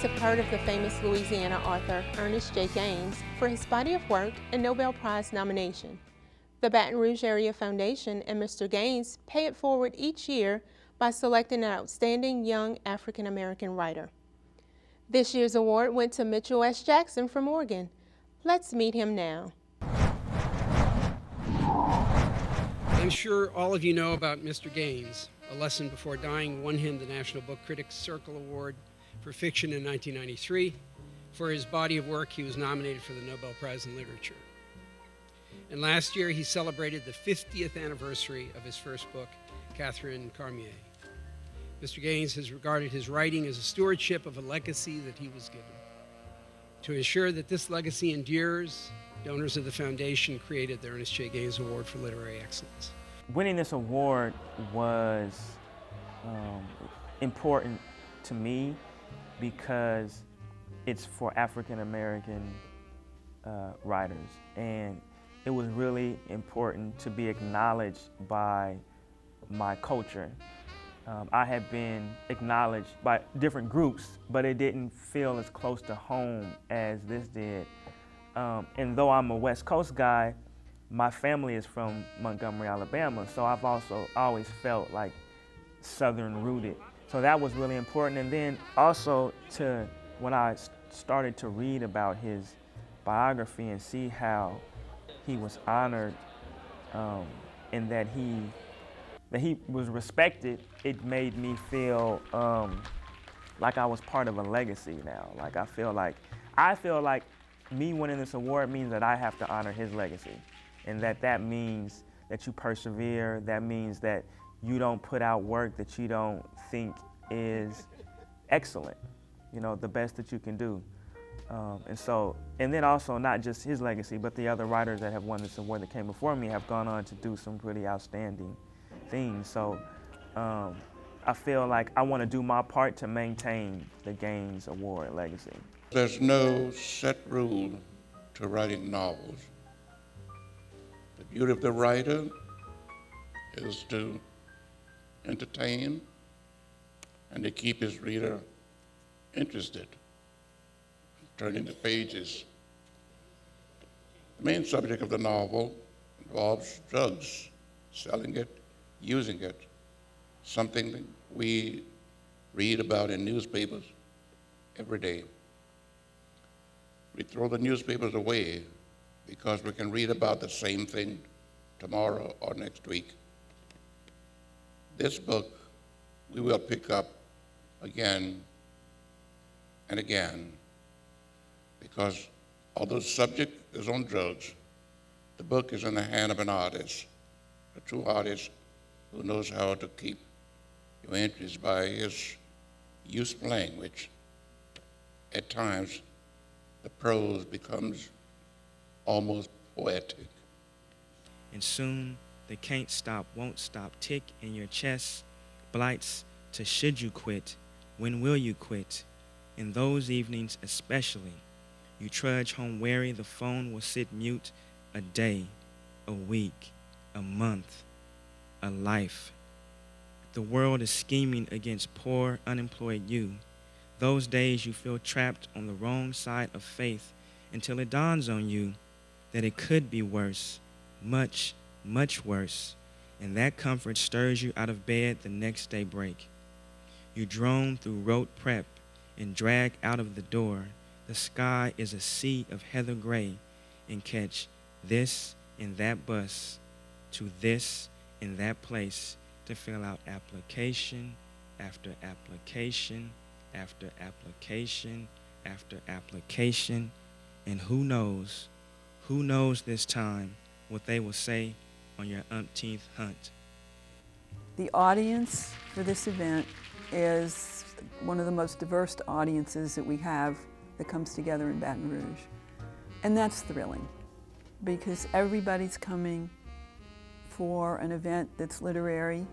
must have heard of the famous Louisiana author Ernest J for his body of work and Nobel Prize nomination. The Baton Rouge Area Foundation and Mr. Gaines pay it forward each year by selecting an outstanding young African American writer. This year's award went to Mitchell S. Jackson from Oregon. Let's meet him now. I'm sure all of you know about Mr. Gaines. A Lesson Before Dying won him the National Book Critics Circle Award for Fiction in 1993. For his body of work, he was nominated for the Nobel Prize in Literature. And last year, he celebrated the 50th anniversary of his first book, Catherine Cormier. Mr. Gaines has regarded his writing as a stewardship of a legacy that he was given. To ensure that this legacy endures, donors of the foundation created the Ernest J. Gaines Award for Literary Excellence. Winning this award was important to me because it's for African American writers, and it was really important to be acknowledged by my culture. I had been acknowledged by different groups, but it didn't feel as close to home as this did. And though I'm a West Coast guy, my family is from Montgomery, Alabama, so I've also always felt like Southern rooted. So that was really important. And then also when I started to read about his biography and see how he was honored and that he was respected, it made me feel like I was part of a legacy now. Like I feel like me winning this award means that I have to honor his legacy, and that means that you persevere. That means that you don't put out work that you don't think is excellent, the best that you can do. And then also not just his legacy, but the other writers that have won this award that came before me have gone on to do some pretty outstanding things. So I feel like I want to do my part to maintain the Gaines Award legacy. There's no set rule to writing novels. The beauty of the writer is to entertain and to keep his reader interested, turning the pages. The main subject of the novel involves drugs, selling it, using it, something that we read about in newspapers every day. We throw the newspapers away because we can read about the same thing tomorrow or next week. This book we will pick up again and again because although the subject is on drugs, the book is in the hand of an artist, a true artist who knows how to keep your interest by his use of language. At times, the prose becomes almost poetic. And soon, the can't stop, won't stop tick in your chest blights to should you quit, when will you quit? In those evenings especially, you trudge home weary, the phone will sit mute a day, a week, a month, a life. The world is scheming against poor, unemployed you. Those days you feel trapped on the wrong side of faith until it dawns on you that it could be worse, much, much worse, and that comfort stirs you out of bed the next day break. You drone through rote prep and drag out of the door. The sky is a sea of heather gray, and catch this and that bus to this and that place to fill out application after application after application after application. And who knows this time what they will say on your umpteenth hunt. The audience for this event is one of the most diverse audiences that we have that comes together in Baton Rouge. And that's thrilling because everybody's coming for an event that's literary,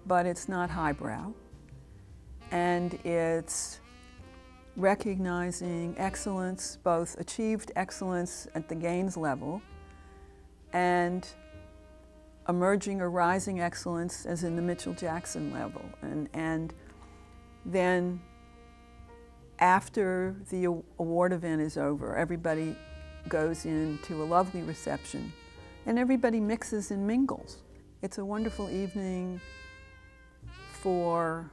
but it's not highbrow. And it's recognizing excellence, both achieved excellence at the Gaines level and emerging or rising excellence as in the Mitchell Jackson level. And then After the award event is over, everybody goes into a lovely reception and everybody mixes and mingles. It's a wonderful evening for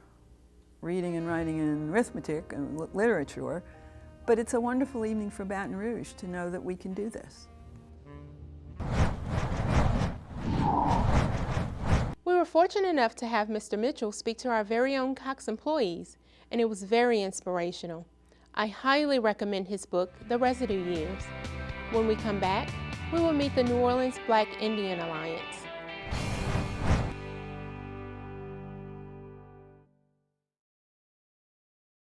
reading and writing and arithmetic and literature, but it's a wonderful evening for Baton Rouge to know that we can do this. We were fortunate enough to have Mr. Mitchell speak to our very own Cox employees, and it was very inspirational. I highly recommend his book, The Residue Years. When we come back, we will meet the New Orleans Black Indian Alliance.